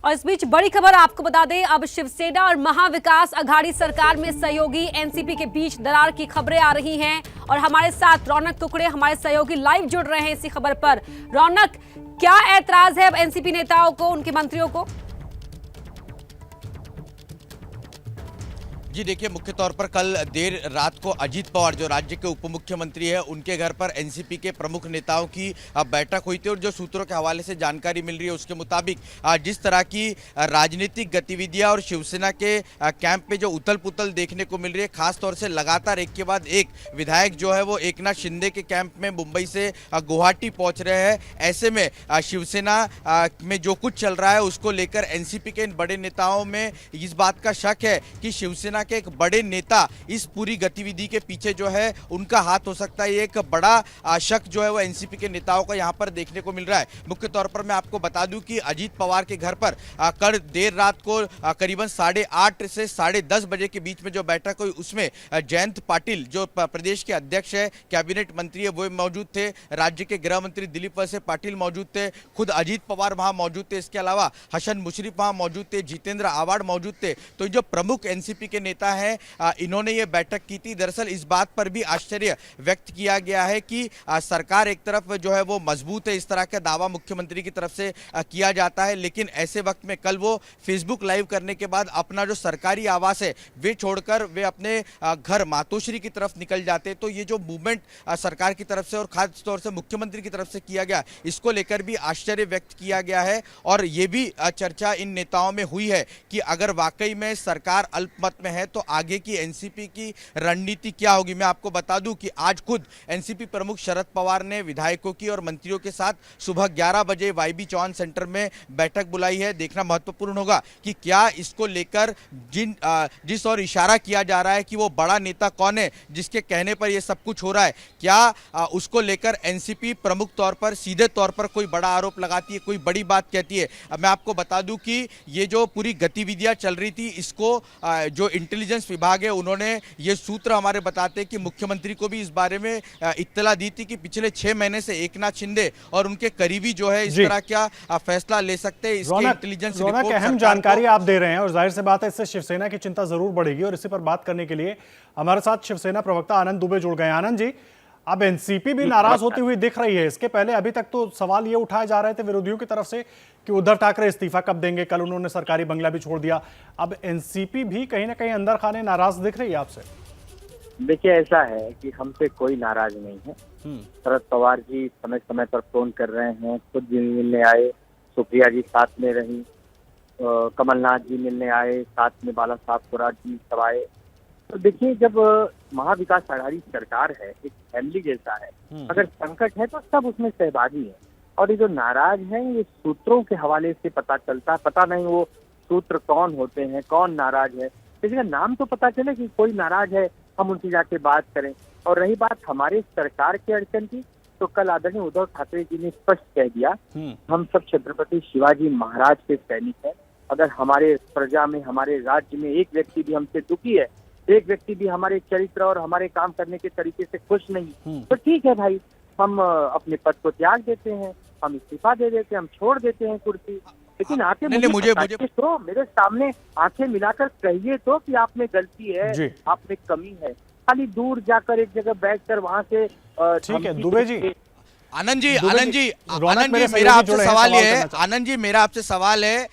और इस बीच बड़ी खबर आपको बता दें, अब शिवसेना और महाविकास अघाड़ी सरकार में सहयोगी एनसीपी के बीच दरार की खबरें आ रही हैं और हमारे साथ रौनक कुकड़े हमारे सहयोगी लाइव जुड़ रहे हैं इसी खबर पर। रौनक, क्या ऐतराज है अब एनसीपी नेताओं को, उनके मंत्रियों को? जी देखिए, मुख्य तौर पर कल देर रात को अजीत पवार जो राज्य के उप मुख्यमंत्री है उनके घर पर एनसीपी के प्रमुख नेताओं की बैठक हुई थी और जो सूत्रों के हवाले से जानकारी मिल रही है उसके मुताबिक जिस तरह की राजनीतिक गतिविधियां और शिवसेना के कैंप में जो उथल पुथल देखने को मिल रही है, खासतौर से लगातार एक के बाद एक विधायक जो है वो एकनाथ शिंदे के कैंप में मुंबई से गुवाहाटी पहुंच रहे हैं। ऐसे में शिवसेना में जो कुछ चल रहा है उसको लेकर एनसीपी के इन बड़े नेताओं में इस बात का शक है कि शिवसेना के एक बड़े नेता इस पूरी गतिविधि के पीछे जो है उनका हाथ हो सकता है। एक बड़ा शक जो है वो एनसीपी के नेताओं का यहां पर देखने को मिल रहा है। मुख्य तौर पर मैं आपको बता दूं कि अजीत पवार के घर पर कल देर रात को करीबन 8:30 से 10:30 बजे के बीच में जो बैठक हुई उसमें जयंत पाटिल जो प्रदेश के अध्यक्ष है, कैबिनेट मंत्री है, वो मौजूद थे। राज्य के गृह मंत्री दिलीप वळसे पाटिल मौजूद थे, खुद अजीत पवार वहां मौजूद थे। इसके अलावा हसन मुशर्रफ वहां मौजूद थे, जितेंद्र आव्हाड मौजूद थे। तो जो प्रमुख एनसीपी के नेता है इन्होंने ये बैठक की थी। दरअसल इस बात पर भी आश्चर्य व्यक्त किया गया है कि सरकार एक तरफ जो है वो मजबूत है, इस तरह का दावा मुख्यमंत्री की तरफ से किया जाता है, लेकिन ऐसे वक्त में कल वो फेसबुक लाइव करने के बाद अपना जो सरकारी आवास है वे छोड़कर वे अपने घर मातोश्री की तरफ निकल जाते। तो ये जो मूवमेंट सरकार की तरफ से और खास तौर से मुख्यमंत्री की तरफ से किया गया, इसको लेकर भी आश्चर्य व्यक्त किया गया है। और ये भी चर्चा इन नेताओं में हुई है कि अगर वाकई में सरकार अल्पमत में है तो आगे की एनसीपी की रणनीति क्या होगी। मैं आपको बता दूं कि आज खुद एनसीपी प्रमुख शरद पवार ने विधायकों की और मंत्रियों के साथ सुबह 11 बजे वाईबी चौहान सेंटर में बैठक बुलाई है। देखना महत्वपूर्ण होगा कि क्या इसको लेकर जिस और इशारा किया जा रहा है कि वो बड़ा नेता कौन है जिसके कहने पर यह सब कुछ हो रहा है, क्या उसको लेकर एनसीपी प्रमुख तौर पर सीधे तौर पर कोई बड़ा आरोप लगाती है, कोई बड़ी बात कहती है। मैं आपको बता दूं कि ये जो पूरी गतिविधियां चल रही थी इसको जो इंटेलिजेंस विभाग है उन्होंने ये सूत्र हमारे बताते हैं कि मुख्यमंत्री को भी इस बारे में इत्तला दी थी कि पिछले 6 महीने से एकनाथ शिंदे और उनके करीबी जो है इस तरह क्या फैसला ले सकते हैं। इसके इंटेलिजेंस रिपोर्ट अहम जानकारी आप दे रहे हैं और जाहिर सी बात है इससे शिवसेना की चिंता जरूर बढ़ेगी। और इसी पर बात करने के लिए हमारे साथ शिवसेना प्रवक्ता आनंद दुबे जुड़ गए। आनंद जी, अब एनसीपी भी नाराज होती हुई दिख रही है। इसके पहले अभी तक तो सवाल ये उठाए जा रहे थे विरोधियों की तरफ से कि उद्धव ठाकरे इस्तीफा कब देंगे। कल उन्होंने सरकारी बंगला भी छोड़ दिया। अब एनसीपी भी कहीं ना कहीं अंदर खाने नाराज दिख रही है आपसे। देखिए, ऐसा है कि हमसे कोई नाराज नहीं है। शरद पवार जी समय समय पर फोन कर रहे हैं, खुद भी मिलने आए, सुप्रिया जी साथ में रही, कमलनाथ जी मिलने आए, साथ में बाला साहब कोराट जी सब आए। तो देखिए, जब महाविकास अघाड़ी सरकार है, एक फैमिली जैसा है, अगर संकट है तो सब उसमें सहभागी है। और ये जो नाराज हैं ये सूत्रों के हवाले से पता चलता है। पता नहीं वो सूत्र कौन होते हैं, कौन नाराज है, किसी का नाम तो पता चले कि कोई नाराज है, हम उनसे जाके बात करें। और रही बात हमारे सरकार के अड़चन की, तो कल आदरणीय उद्धव ठाकरे जी ने स्पष्ट कह दिया, हम सब छत्रपति शिवाजी महाराज के सैनिक हैं। अगर हमारे प्रजा में, हमारे राज्य में एक व्यक्ति भी हमसे दुखी है, एक व्यक्ति भी हमारे चरित्र और हमारे काम करने के तरीके से खुश नहीं, तो ठीक है भाई, हम अपने पद को त्याग देते हैं, हम इस्तीफा दे देते हैं, हम छोड़ देते हैं कुर्सी। लेकिन आके मुझे तो मेरे सामने आंखें मिलाकर कहिए तो कि आप में गलती है, आप में कमी है। खाली दूर जाकर एक जगह बैठकर वहां से ठीक है दुबे जी। आनंद जी मेरा आपसे सवाल ये है, आनंद जी मेरा आपसे सवाल है,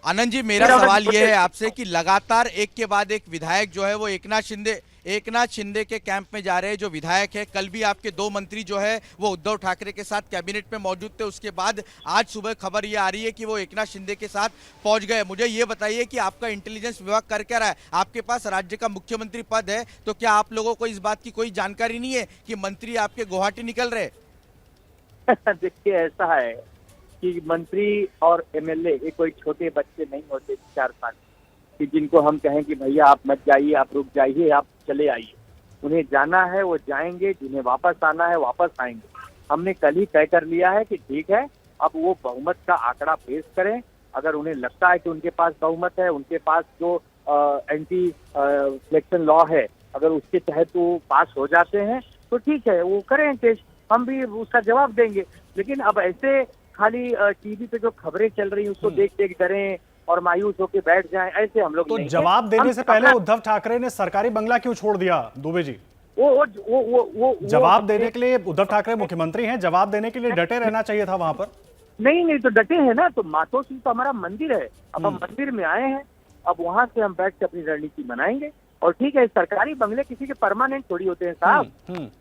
आनंद जी मेरा सवाल यह है आपसे कि लगातार एक के बाद एक विधायक जो है वो एकनाथ शिंदे के कैंप में जा रहे हैं। जो विधायक है, कल भी आपके 2 मंत्री जो है वो उद्धव ठाकरे के साथ कैबिनेट में मौजूद थे। उसके बाद आज सुबह खबर ये आ रही है कि वो एकनाथ शिंदे के साथ पहुंच गए। मुझे ये बताइए कि आपका इंटेलिजेंस विभाग कर क्या रहा है? आपके पास राज्य का मुख्यमंत्री पद है, तो क्या आप लोगों को इस बात की कोई जानकारी नहीं है कि मंत्री आपके गुवाहाटी निकल रहे? देखिए, ऐसा है कि मंत्री और एमएलए ये कोई छोटे बच्चे नहीं होते 4 साल कि जिनको हम कहें कि भैया आप मत जाइए, आप रुक जाइए, आप चले आइए। उन्हें जाना है वो जाएंगे, जिन्हें वापस आना है वापस आएंगे। हमने कल ही तय कर लिया है कि ठीक है, अब वो बहुमत का आंकड़ा पेश करें। अगर उन्हें लगता है कि उनके पास बहुमत है, उनके पास जो एंटी सिलेक्शन लॉ है, अगर उसके तहत वो पास हो जाते हैं तो ठीक है, वो करें टेस्ट, हम भी उसका जवाब देंगे। लेकिन अब ऐसे खाली टीवी पे जो खबरें चल रही हैं उसको देख देख डरें और मायूस होकर बैठ जाएं, ऐसे हम लोग तो नहीं हैं। जवाब देने हम से पहले अपना- उद्धव ठाकरे ने सरकारी बंगला क्यों छोड़ दिया दुबे जी? वो जवाब देने के लिए उद्धव ठाकरे मुख्यमंत्री हैं, जवाब देने के लिए डटे रहना चाहिए था वहां पर। नहीं तो डटे हैं ना, तो मातोश्री तो हमारा मंदिर है, अब हम मंदिर में आए हैं, अब वहां से हम बैठ के अपनी रणनीति बनाएंगे। और ठीक है, सरकारी बंगले किसी के परमानेंट थोड़ी होते हैं साहब,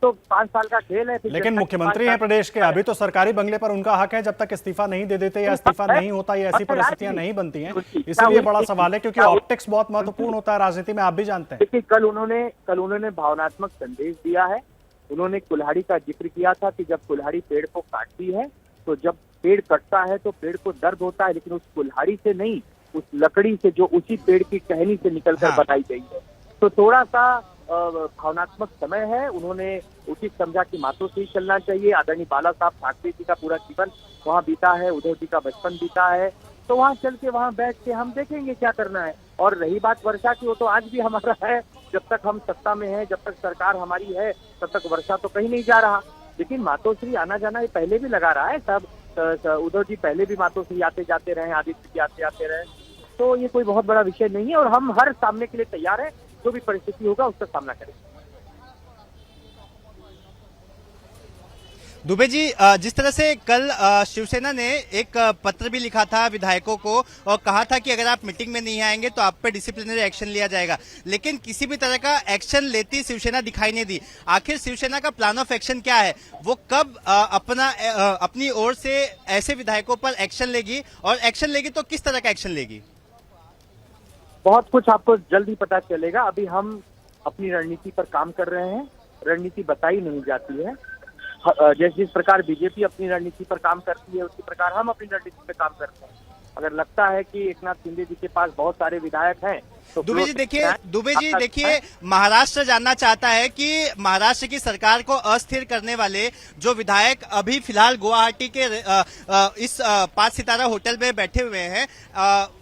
तो 5 साल का खेल है। फिर लेकिन जनता मुख्यमंत्री के हैं 5 प्रदेश के, अभी तो सरकारी बंगले पर उनका हक है, जब तक इस्तीफा नहीं दे देते या इस्तीफा नहीं होता या ऐसी परिस्थितियां नहीं बनती हैं, इसीलिए बड़ा सवाल है, क्योंकि ऑप्टिक्स बहुत महत्वपूर्ण होता है राजनीति में, आप भी जानते हैं। देखिए, कल उन्होंने भावनात्मक संदेश दिया है। उन्होंने कुल्हाड़ी का जिक्र किया था कि जब कुल्हाड़ी पेड़ को काटती है, तो जब पेड़ कटता है तो पेड़ को दर्द होता है, लेकिन उस कुल्हाड़ी से नहीं, उस लकड़ी से जो उसी पेड़ की टहनी से निकलकर बनाई गई है। तो थोड़ा सा भावनात्मक समय है। उन्होंने उचित समझा कि मातोश्री चलना चाहिए। आदरणीय बाला साहब ठाकरे जी का पूरा जीवन वहाँ बीता है, उद्धव जी का बचपन बीता है, तो वहाँ चल के वहाँ बैठ के हम देखेंगे क्या करना है। और रही बात वर्षा की, वो तो आज भी हमारा है, जब तक हम सत्ता में है, जब तक सरकार हमारी है, तब तक वर्षा तो कहीं नहीं जा रहा। लेकिन मातोश्री आना जाना ये पहले भी लगा रहा है सब। उद्धव जी पहले भी मातोश्री आते जाते रहे, आदित्य जी आते जाते रहे, तो ये कोई बहुत बड़ा विषय नहीं है। और हम हर सामने के लिए तैयार हैं, जो भी परिस्थिति होगा उसका सामना करेंगे। दुबे जी, जिस तरह से कल शिवसेना ने एक पत्र भी लिखा था विधायकों को और कहा था कि अगर आप मीटिंग में नहीं आएंगे तो आप पे डिसिप्लिनरी एक्शन लिया जाएगा, लेकिन किसी भी तरह का एक्शन लेती शिवसेना दिखाई नहीं दी। आखिर शिवसेना का प्लान ऑफ एक्शन क्या है? वो कब अपनी ओर से ऐसे विधायकों पर एक्शन लेगी, और एक्शन लेगी तो किस तरह का एक्शन लेगी? बहुत कुछ आपको जल्द ही पता चलेगा। अभी हम अपनी रणनीति पर काम कर रहे हैं। रणनीति बताई नहीं जाती है। जिस प्रकार बीजेपी अपनी रणनीति पर काम करती है, उसी प्रकार हम अपनी रणनीति पर काम करते हैं। अगर लगता है कि एकनाथ शिंदे जी के पास बहुत सारे विधायक हैं, तो दुबे जी देखिए, महाराष्ट्र जानना चाहता है कि महाराष्ट्र की सरकार को अस्थिर करने वाले जो विधायक अभी फिलहाल गुवाहाटी के इस 5 सितारा होटल में बैठे हुए हैं,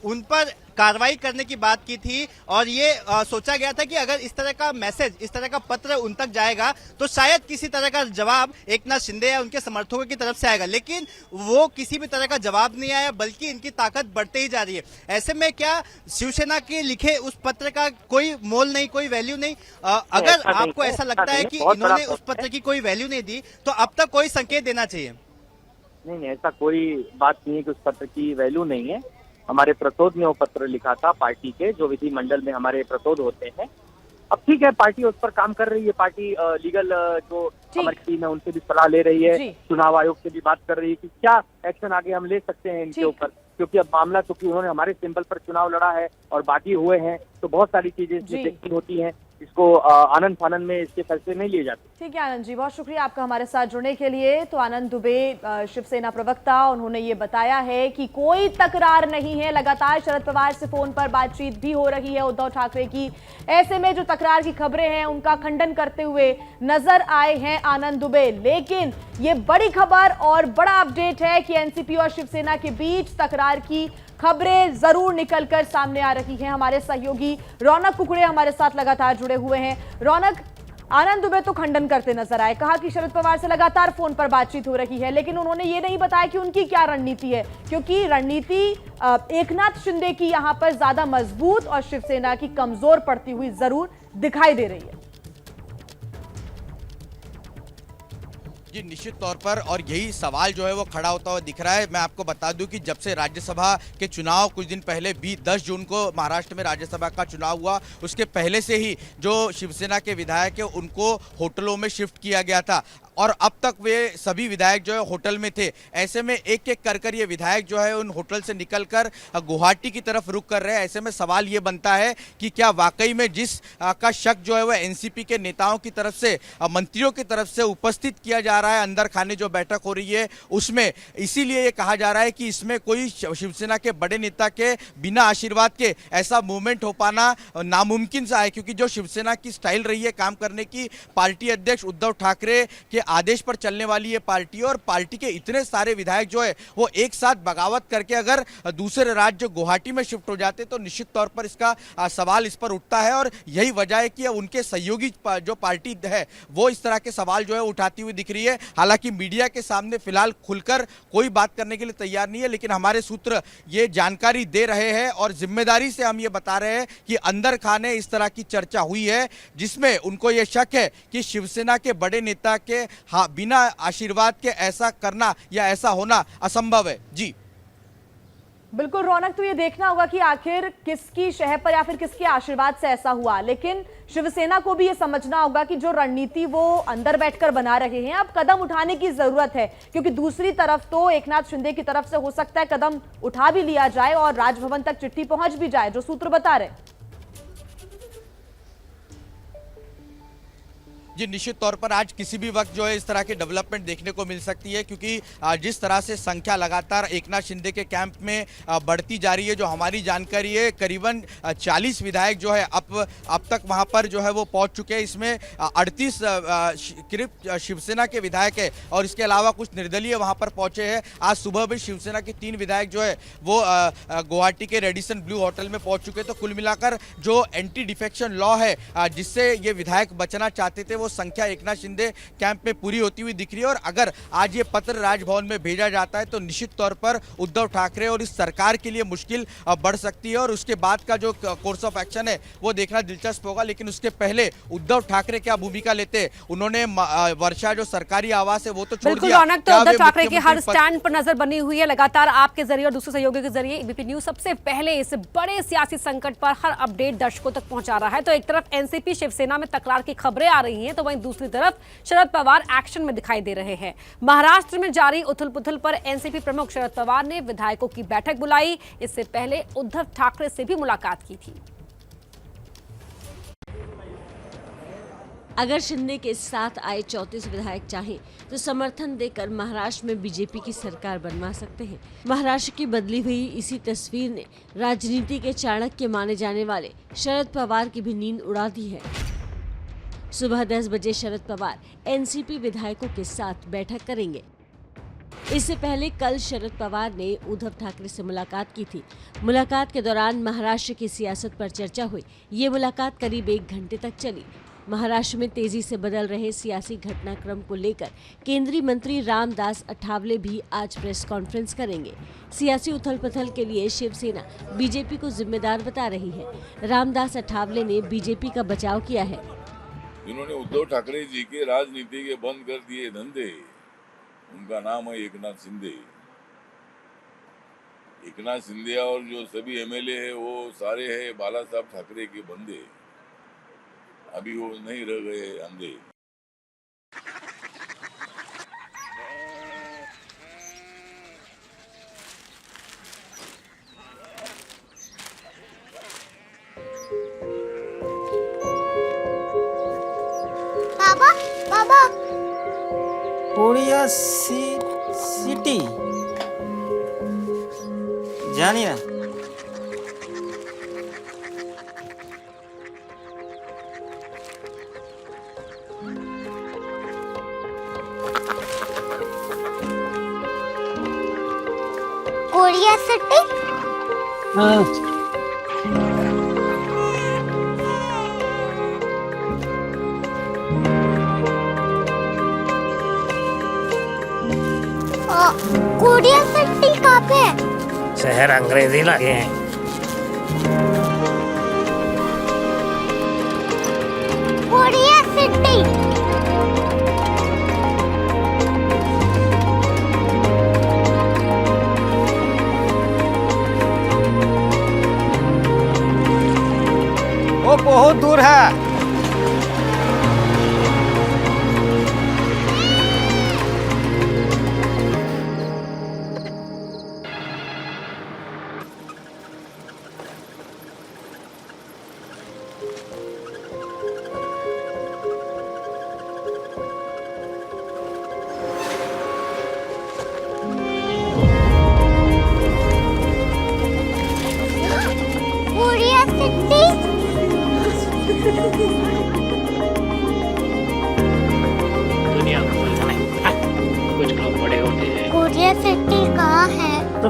उन पर कार्रवाई करने की बात की थी, और ये सोचा गया था कि अगर इस तरह का मैसेज, इस तरह का पत्र उन तक जाएगा तो शायद किसी तरह का जवाब एकनाथ शिंदे या उनके समर्थकों की तरफ से आएगा, लेकिन वो किसी भी तरह का जवाब नहीं आया, बल्कि इनकी ताकत बढ़ते ही जा रही है। ऐसे में क्या शिवसेना के लिखे उस पत्र का कोई मोल नहीं, कोई वैल्यू नहीं? अगर आपको ऐसा लगता है कि इन्होंने उस पत्र की कोई वैल्यू नहीं दी, तो अब तक कोई संकेत देना चाहिए। नहीं, ऐसा कोई बात नहीं है कि उस पत्र की वैल्यू नहीं है। हमारे प्रतोद ने वो पत्र लिखा था पार्टी के, जो विधिमंडल में हमारे प्रतोद होते हैं। अब ठीक है, पार्टी उस पर काम कर रही है। पार्टी लीगल जो हमारी टीम है उनसे भी सलाह ले रही है, चुनाव आयोग से भी बात कर रही है कि क्या एक्शन आगे हम ले सकते हैं इनके ऊपर, क्योंकि अब मामला, क्योंकि उन्होंने हमारे सिंबल पर चुनाव लड़ा है और बागी हुए हैं, तो बहुत सारी चीजें इसमें देखनी होती हैं। इसको आनंद फानंद में इसके फैसले नहीं लिए जाते। ठीक है आनंद जी, बहुत शुक्रिया आपका हमारे साथ जुड़ने के लिए। तो आनंद दुबे, शिवसेना प्रवक्ता, उन्होंने ये बताया है कि कोई तकरार नहीं है, लगातार शरद पवार से फोन पर बातचीत भी हो रही है उद्धव ठाकरे की। ऐसे में जो तकरार की खबरें हैं उनका खंडन करते हुए नजर आए हैं आनंद दुबे। लेकिन ये बड़ी खबर और बड़ा अपडेट है कि एनसीपी और शिवसेना के बीच तकरार की खबरें जरूर निकलकर सामने आ रही हैं। हमारे सहयोगी रौनक कुकड़े हमारे साथ लगातार जुड़े हुए हैं। रौनक, आनंद दुबे तो खंडन करते नजर आए, कहा कि शरद पवार से लगातार फोन पर बातचीत हो रही है, लेकिन उन्होंने ये नहीं बताया कि उनकी क्या रणनीति है, क्योंकि रणनीति एकनाथ शिंदे की यहां पर ज्यादा मजबूत और शिवसेना की कमजोर पड़ती हुई जरूर दिखाई दे रही है। जी, निश्चित तौर पर, और यही सवाल जो है वो खड़ा होता हुआ दिख रहा है। मैं आपको बता दूं कि जब से राज्यसभा के चुनाव कुछ दिन पहले 10 जून को महाराष्ट्र में राज्यसभा का चुनाव हुआ, उसके पहले से ही जो शिवसेना के विधायक है उनको होटलों में शिफ्ट किया गया था, और अब तक वे सभी विधायक जो है होटल में थे। ऐसे में एक एक कर ये विधायक जो है उन होटल से निकलकर गुवाहाटी की तरफ रुख कर रहे हैं। ऐसे में सवाल ये बनता है कि क्या वाकई में जिस का शक जो है वह एनसीपी के नेताओं की तरफ से, मंत्रियों की तरफ से उपस्थित किया जा रहा है अंदर खाने जो बैठक हो रही है उसमें, इसीलिए ये कहा जा रहा है कि इसमें कोई शिवसेना के बड़े नेता के बिना आशीर्वाद के ऐसा मूवमेंट हो पाना नामुमकिन सा है, क्योंकि जो शिवसेना की स्टाइल रही है काम करने की, पार्टी अध्यक्ष उद्धव ठाकरे के आदेश पर चलने वाली ये पार्टी है और पार्टी के इतने सारे विधायक जो है वो एक साथ बगावत करके अगर दूसरे राज्य गुवाहाटी में शिफ्ट हो जाते तो निश्चित तौर पर इसका सवाल इस पर उठता है और यही वजह है कि उनके सहयोगी जो पार्टी है वो इस तरह के सवाल जो है उठाती हुई दिख रही है। हालांकि मीडिया के सामने फिलहाल खुलकर कोई बात करने के लिए तैयार नहीं है, लेकिन हमारे सूत्र ये जानकारी दे रहे हैं और जिम्मेदारी से हम ये बता रहे हैं कि अंदर खाने इस तरह की चर्चा हुई है जिसमें उनको ये शक है कि शिवसेना के बड़े नेता के बिना आशीर्वाद के ऐसा करना या ऐसा होना असंभव है। जी बिल्कुल रौनक, तो ये देखना होगा कि आखिर किसकी शह पर या फिर किसके आशीर्वाद से ऐसा हुआ, लेकिन शिवसेना को भी ये समझना होगा कि जो रणनीति वो अंदर बैठकर बना रहे हैं अब कदम उठाने की जरूरत है, क्योंकि दूसरी तरफ तो एकनाथ शिंदे की तरफ से हो सकता है कदम उठा भी लिया जाए और राजभवन तक चिट्ठी पहुंच भी जाए, जो सूत्र बता रहे। जी निश्चित तौर पर आज किसी भी वक्त जो है इस तरह की डेवलपमेंट देखने को मिल सकती है, क्योंकि जिस तरह से संख्या लगातार एकनाथ शिंदे के कैंप में बढ़ती जा रही है, जो हमारी जानकारी है करीबन 40 विधायक जो है अब तक वहां पर जो है वो पहुंच चुके हैं। इसमें 38 करीब शिवसेना के विधायक है और इसके अलावा कुछ निर्दलीय वहां पर पहुंचे हैं। आज सुबह भी शिवसेना के 3 विधायक जो है वो गुवाहाटी के रेडिसन ब्लू होटल में पहुंच चुके। तो कुल मिलाकर जो एंटी डिफेक्शन लॉ है जिससे ये विधायक बचना चाहते थे वो संख्या एकनाथ शिंदे कैंप में पूरी होती हुई दिख रही है। और अगर आज ये पत्र राजभवन में भेजा जाता है तो निश्चित तौर पर उद्धव ठाकरे और इस सरकार के लिए मुश्किल बढ़ सकती है और उसके बाद का जो कोर्स ऑफ एक्शन है वो देखना दिलचस्प होगा। लेकिन उसके पहले उद्धव ठाकरे क्या भूमिका लेते, उन्होंने वर्षा जो सरकारी आवास है वो तो छोड़ दिया। रौनक, तो उद्धव ठाकरे के हर स्टैंड पर नजर बनी हुई है लगातार आपके जरिए और दूसरे सहयोगियों के जरिए। एबीपी न्यूज सबसे पहले इस बड़े सियासी संकट पर हर अपडेट दर्शकों तक पहुंचा रहा है। तो एक तरफ एनसीपी शिवसेना में तकरार की खबरें आ रही हैं तो वहीं दूसरी तरफ शरद पवार एक्शन में दिखाई दे रहे हैं। महाराष्ट्र में जारी उथल-पुथल पर एनसीपी प्रमुख शरद पवार ने विधायकों की बैठक बुलाई। इससे पहले उद्धव ठाकरे से भी मुलाकात की थी। अगर शिंदे के साथ आए 34 विधायक चाहें तो समर्थन देकर महाराष्ट्र में बीजेपी की सरकार बनवा सकते हैं। महाराष्ट्र की बदली हुई इसी तस्वीर ने राजनीति के चाणक्य माने जाने वाले शरद पवार की भी नींद उड़ा दी है। सुबह 10 बजे शरद पवार एनसीपी विधायकों के साथ बैठक करेंगे। इससे पहले कल शरद पवार ने उद्धव ठाकरे से मुलाकात की थी। मुलाकात के दौरान महाराष्ट्र की सियासत पर चर्चा हुई। ये मुलाकात करीब 1 घंटे तक चली। महाराष्ट्र में तेजी से बदल रहे सियासी घटनाक्रम को लेकर केंद्रीय मंत्री रामदास अठावले भी आज प्रेस कॉन्फ्रेंस करेंगे। सियासी उथल-पुथल के लिए शिवसेना बीजेपी को जिम्मेदार बता रही है। रामदास अठावले ने बीजेपी का बचाव किया है। जिन्होंने उद्धव ठाकरे जी के राजनीति के बंद कर दिए धंधे, उनका नाम है एकनाथ शिंदे। एकनाथ शिंदे और जो सभी एमएलए है वो सारे है बाला साहब ठाकरे के बंदे। अभी वो नहीं रह गए अंधे। बाबा बाबा कोरिया सिटी जानी ना कोरिया सिटी कोरिया सिटी कहाँ पे है? शहर अंग्रेजी लगे हैं। कोरिया सिटी वो बहुत दूर है। कोरिया सिटी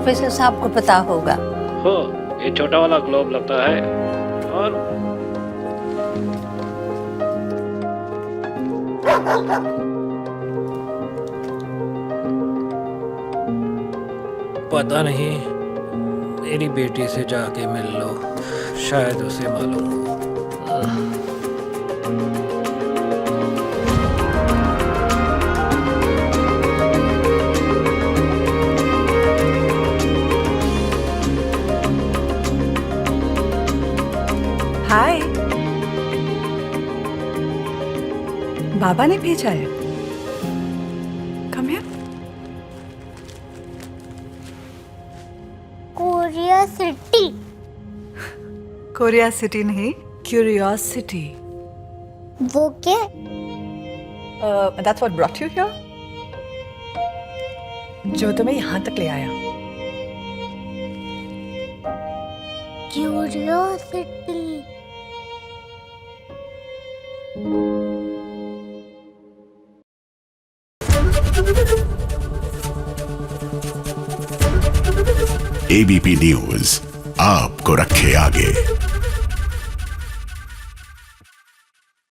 प्रोफेसर साहब को पता होगा। हो, ये छोटा वाला ग्लोब लगता है। और पता नहीं, मेरी बेटी से जाके मिल लो, शायद उसे मालूम हो। हाय, बाबा ने भेजा है। Come here. Korea city. Korea city नहीं, क्यूरियोसिटी। वो क्या? That's what brought you here? जो तुम्हें यहाँ तक ले आया। क्यूरियोसिटी। एबीपी न्यूज आपको रखे आगे।